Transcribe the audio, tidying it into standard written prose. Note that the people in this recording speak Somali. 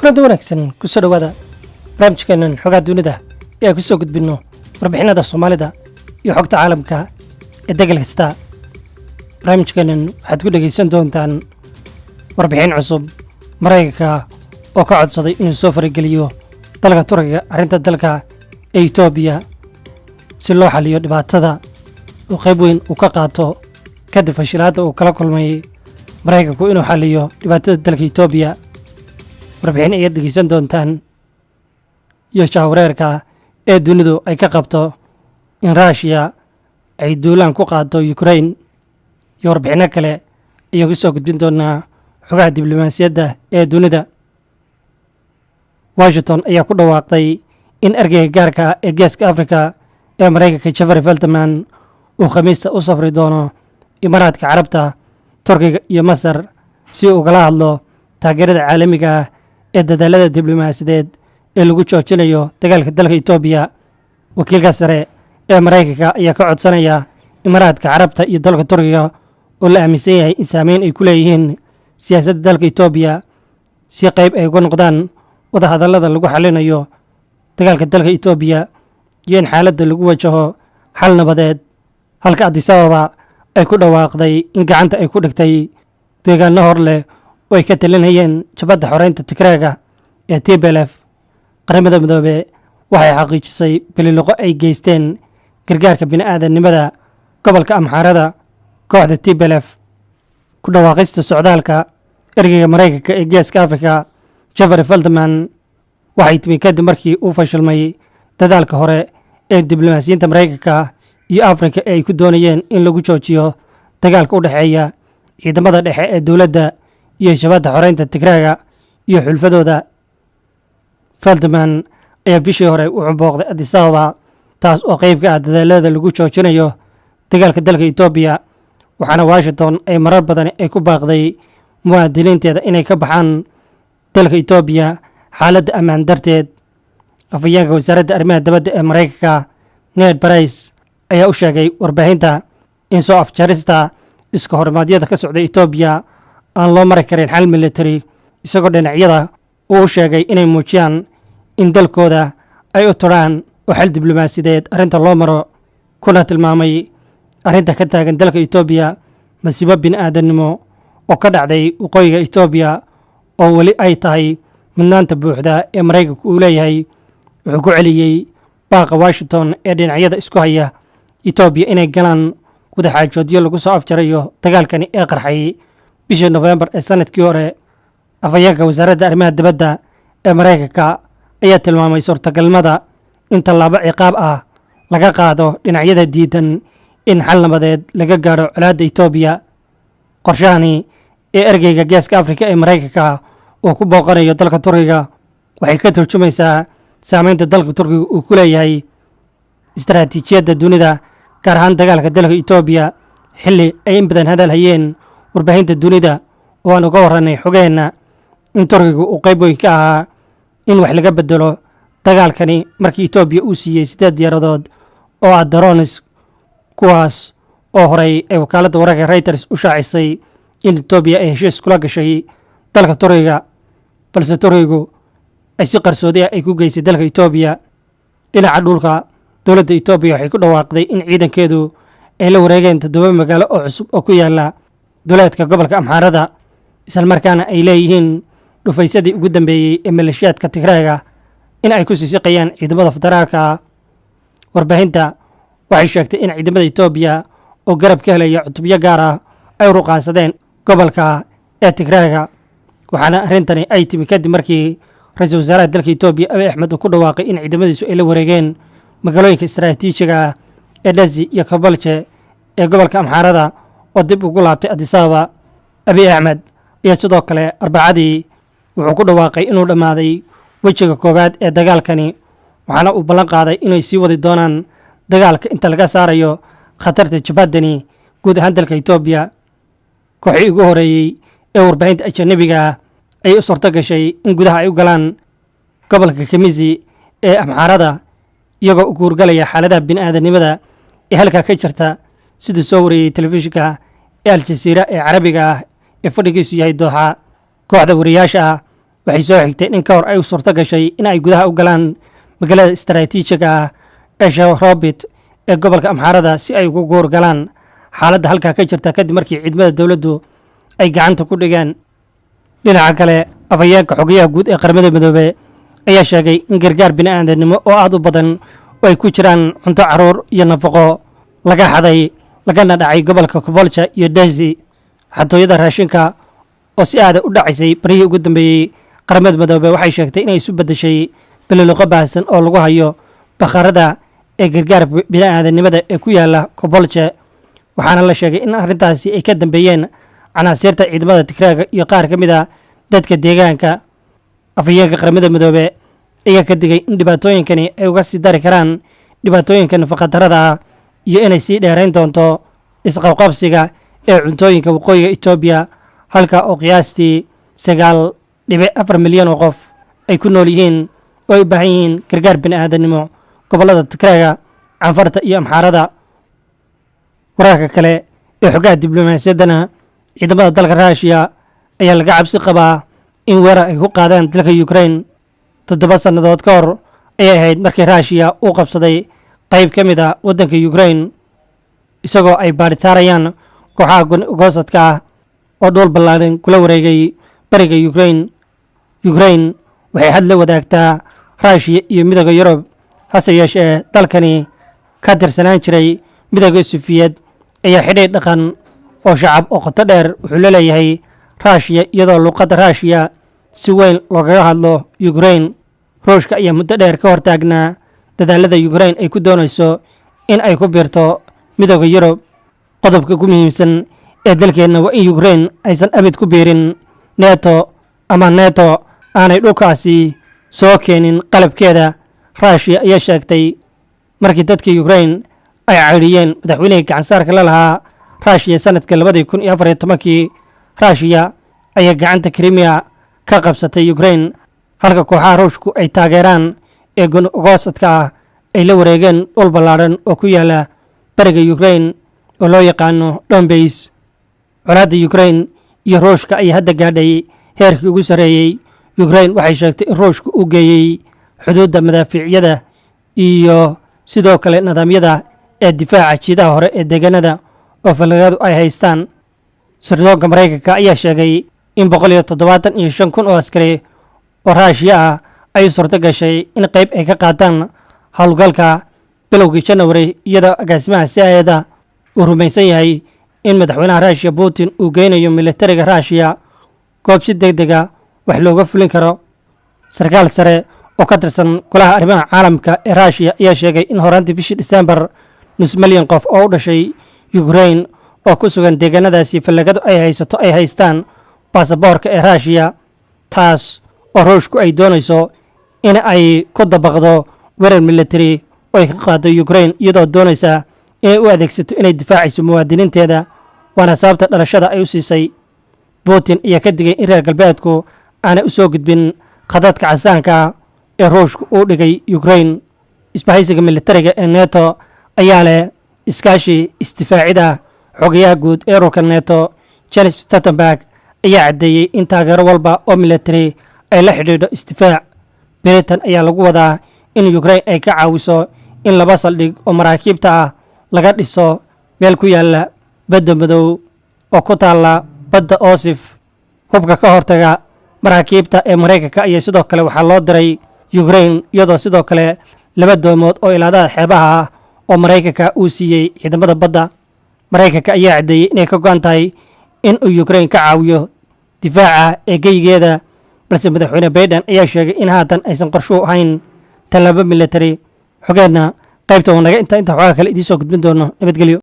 kulanti wanaagsan kusoo dhawaada barnaamijkeenan xogaa dunida ee aan ku soo gudbinno warbixinada Soomaalida iyo xogta caalamka ee degal kasta. barnaamijkeenan waxaad ku dhegaysan doontaan warbixin cusub Mareykanka oo ka codsaday inuu soo farageliyo dalka Turkiga arrinta dalka ee Itoobiya si loo xaliyo dhibaatada oo qayb weyn uu ka qaato kadib fashilaadda uu kala kulmay Mareykanku inuu xaliyo dhibaatada dalka Itoobiya. warbixin ayaad dhegeysan doontaan iyo shaawareerka ee dunidu ay ka qabto in Russia ay duulaan ku qaado Ukraine iyo warbixino kale ayaan ku soo gudbin doonaa xogaha diblomaasiyadda ee dunida. Washington ayaa ku dhawaaqday in ergeyga gaarka ee Geeska Afrika ee Mareykanka Jeffrey Feltman uu Khamiista u safri doono Imaaraadka Carabta, Turkiga iyo Masar si uu ugala hadlo taageerada caalamiga ah ee dadaalada diblomaasiyadeed ee lagu joojinayo dagaalka dalka Itoobiya. wakiilka sare ee Mareykanka ayaa ka codsanaya Imaaraadka Carabta iyo dalka Turkiga oo la aaminsan yahay in saameyn ay ku leeyihiin siyaasadda dalka Itoobiya si qayb ay uga noqdaan wadahadallada lagu xalinayo dagaalka dalka Itoobiya iyo in xaaladda lagu wajaho xal nabadeed. halka Addis Ababa ay ku dhawaaqday in gacanta ay ku dhigtay deegaano hor leh oo ay ka talinayeen jabhadda xoreynta Tigreega ee TPLF. qaramada midoobay waxay xaqiijisay bililoqo ay geysteen gargaarka bini'aadanimada gobolka Amxaarada. kooxda TPLF ku dhawaaqista socdaalka ergeyga Mareykanka ee Geeska Afrika Jeffrey Feltman waxay timi kadib markii uu fashilmay dadaalka hore ee diblomaasiyiinta Mareykanka iyo Afrika ee ay ku doonayeen in lagu joojiyo dagaalka u dhexeeya ciidamada dhexe ee dowladda iyo jabhadda xoreynta Tigreega iyo xulfadooda. Feltman ayaa bishii hore u booqday Addis Ababa taas oo qayb ka ah dadaalada lagu joojinayo dagaalka dalka Itoobiya, waxaana Washington ay marar badan ay ku baaqday muwaadiniinteeda inay ka baxaan dalka Itoobiya xaaladda ammaan darteed. afhayeenka wasaaradda arrimaha dibadda ee Mareykanka Ned Price ayaa u sheegay warbaahinta in soo afjarista iska horimaadyada ka socda Itoobiya aan loo mari karin xal military, isagoo dhinacyada uu sheegay inay muujiyaan in dalkooda ay u turaan oo xal diblomaasiyadeed arrinta loo maro, kuna tilmaamay arrinta ka taagan dalka Itoobiya masiibo bini'aadanimo oo ka dhacday waqooyiga Itoobiya oo weli ay tahay mudnaanta buuxda ee Mareykanku uu leeyahay. wuxuu ku celiyey baaqa Washington ee dhinacyada isku haya Itoobiya inay galaan wadaxaajoodyo lagu soo afjarayo dagaalkani ee qarxay bishii November ee sanadkii hore. afhayeenka wasaaradda arrimaha dibadda ee Mareykanka ayaa tilmaamay suurtagalnimada in tallaabo ciqaab ah laga qaado dhinacyada diidan in xal nabadeed laga gaadho colaadda Itoobiya. qorshahani ee ergeyga Geeska Afrika ee Mareykanka uu ku booqanayo dalka Turkiga waxay ka turjumaysaa saameynta dalka Turkiga uu ku leeyahay istaraatiijiyadda dunida, gaar ahaan dagaalka dalka Itoobiya, xilli ay in badan hadal hayeen warbaahinta dunida oo aan uga warranay xogeenna in Turkiga uu qayb weyn ka ahaa in wax laga bedelo dagaalkani markii Itoobiya uu siiyey 8 diyaaradood oo ah drones, kuwaas oo horey ay wakaaladda wararka Reuters u shaacisay in Itoobiya ay heshiis kula gashay dalka Turkiga, balse Turkigu ay si qarsoodi ah ay ku geysay dalka Itoobiya. dhinaca dhulka, dowladda Itoobiya waxay ku dhawaaqday in ciidankeedu ay la wareegeen 7 magaalo oo cusub oo ku yaala duleedka gobolka Amxaarada, isla markaana ay leeyihiin dhufaysadii ugu dambeeyey ee maleeshiyaadka Tigreega in ay ku siisiqayaan ciidamada federaalka. warbaahinta waxay sheegtay in ciidamada Itoobiya oo garab ka helaya cutubyo gaar ah ay ruqaansadeen gobolka ee Tigreega, waxaana arrintani ay timi kadib markii ra'iisul wasaaraha dalka Itoobiya Abiy Ahmed uu ku dhawaaqay in ciidamadiisu ay la wareegeen magaalooyinka istaraatiijiga ah ee Dhazi iyo Kabalje ee gobolka Amxaarada oo dib ugu laabtay Addis Ababa. Abiy Ahmed ayaa sidoo kale Arbacadii wuxuu ku dhawaaqay inuu dhammaaday wejiga koowaad ee dagaalkani, waxaana uu ballan qaaday inay sii wadi doonaan dagaalka inta laga saarayo khatarta jabhaddani guud ahaan dalka Itoobiya. kooxii ugu horeeyey ee warbaahinta ajnabiga ah ayay u suurto gashay in gudaha ay u galaan gobolka Kemizi ee Amxaarada iyagoo u guurgalaya xaaladaha bini'aadanimada ee halkaa ka jirta, siduu soo wariyey telefishinka ee Al Jazeera ee Carabiga ah ee fadhigiisu yahay Dooxa. kooxda wariyaasha ah waxay soo xigteen in ka hor ay u suurto gashay in ay gudaha u galaan magaalada istaraatiijiga ah ee Shawrobit ee gobolka Amxaarada si ay ugu guur galaan xaaladda halkaa ka jirta kadib markii ciidamada dowladdu ay gacanta ku dhigeen. dhinaca kale afhayeenka xogayaha guud ee qaramada midoobay ayaa sheegay in gargaar bini'aadanimo oo aad u badan oo ay ku jiraan cunto carruur iyo nafaqo laga xaday lagana dhacay gobolka Kobolcha iyo Daisy. xatooyada raashinka oo si aad u dhacaysay barihii ugu dambeeyey qaramada midoobay waxay sheegtay inay isu beddeshay bililoqo baahsan oo lagu hayo bakhaarada ee gargaar bini'aadanimada ee ku yaala Kobolcha, waxaana la sheegay in arrintaasi ay ka dambeeyeen canaasiirta ciidamada Tigreega iyo qaar ka mid a dadka deegaanka. afhayeenka qaramada midoobay ayaa ka digay in dhibaatooyinkani ay uga sii dari karaan dhibaatooyinka nafaqadarrada ah iyo inay sii dheerayn doonto isqabqabsiga ee cuntooyinka waqooyiga Itoobiya, halka oo qiyaastii 9.4 milyan oo qof ay ku nool yihiin oo ay u baahan yihiin gargaar bini'aadanimo gobollada Tigreega, Canfarta iyo Amxaarada. wararka kale ee xogaha diblomaasiyaddana ciidamada dalka Ruushia ayaa laga cabsi qabaa in weerar ay ku qaadaan dalka Ukraine 7 sannadood ka hor ayay ahayd markii Ruushia uu qabsaday qayb ka mid ah waddanka Ukraine, isagoo ay baadhitaarayaan kooxaha goosadka ah oo dhul ballaaran kula wareegay bariga Ukraine. Ukraine waxay had la wadaagtaa Ruushia iyo midowga Yurub, hase yeeshee dalkani ka tirsanaan jiray midowga Sofiyeed ayaa xidhiidh dhaqan oo shacab oo qoto dheer wuxuu la leeyahay Ruushia, iyadoo luqadda Ruushia si weyn loogaga hadlo Ukraine. Ruushka ayaa muddo dheer ka hortaagnaa dadaalada Ukraine ay ku doonayso in ay ku biirto midowga Yurub. qodobka ugu muhiimsan ee dalkeenna waa in Ukraine aysan abid ku biirin NATO ama NATO aanay dhulkaasi soo keenin qalabkeeda. Ruushia ayaa sheegtay markii dadka Ukraine ay caydhiyeen madaxweynihii gacansaarka la lahaa Ruushia sanadka 2014. Ruushia ayaa gacanta Crimea ka qabsatay Ukraine, halka kooxaha Ruushku ay taageeraan ee goosadka ah ay la wareegeen dhul ballaaran oo ku yaala bariga Ukraine oo loo yaqaano Donbass. colaadda Ukraine iyo Ruushka ayaa hadda gaadhay heerkii ugu sarreeyey. Ukraine waxay sheegtay in Ruushku uu geeyey xuduudda madaafiicyada iyo sidoo kale nidaamyada ee difaaca jiidaha hore ee deegaanada oo fallaagadu ay haystaan. sirdoonka Maraykanka ayaa sheegay in 175,000 oo askari oo Ruushia ah ay suurto gashay in qayb ay ka qaataan howlgalka bilowgii January, iyadoo agaasimaha CIA uu rumaysan yahay in madaxweynaha Ruushia Putin uu geynayo militariga Ruushia goob si degdega wax looga fulin karo. sarkaal sare oo ka tirsan golaha arrimaha caalamka ee Ruushia ayaa sheegay in horaantii bishii December 500,000 qof oo u dhashay Ukraine oo ku sugan deegaanadaasi fallaagadu ay haysato ay haystaan baasaboorka ee Ruushia, taas oo Ruushku ay doonayso in ay ku dabaqdo weerar military oo ay ka qaado Ukraine, iyadoo doonaysa inay u adeegsato inay difaacayso muwaadiniinteeda, waana sababta dhalashada ay u siisay. Putin ayaa ka digay in reer galbeedku aanay u soo gudbin khadadka casaanka ee Ruushku uu dhigay Ukraine. isbahaysiga militariga ee NATO ayaa leh iskaashi isdifaacida. xogayaha guud ee ururka NATO Jens Stoltenberg ayaa caddeeyey in taageero walba oo military ay la xidhiidho isdifaac. Britain ayaa lagu wadaa in Ukraine ay ka caawiso in 2 saldhig oo maraakiibta ah laga dhiso meel ku yaala badda madow oo ku taalla badda Oosif. hubka ka hortaga maraakiibta ee Maraykanka ayaa sidoo kale waxaa loo diray Ukraine, iyadoo sidoo kale 2 doomood oo ilaadada xeebaha ah oo Maraykanka uu siiyey ciidamada badda. Maraykanka ayaa caddeeyey inay ka go'an tahay in uu Ukraine ka caawiyo difaaca ee geygeeda, balse madaxweyne Biden ayaa sheegay in haatan aysan qorsho ahayn tallaabo military. xogeedna qaybta wanaga inta xogaa kale idiin soo gudbin doono. nabadgelyo.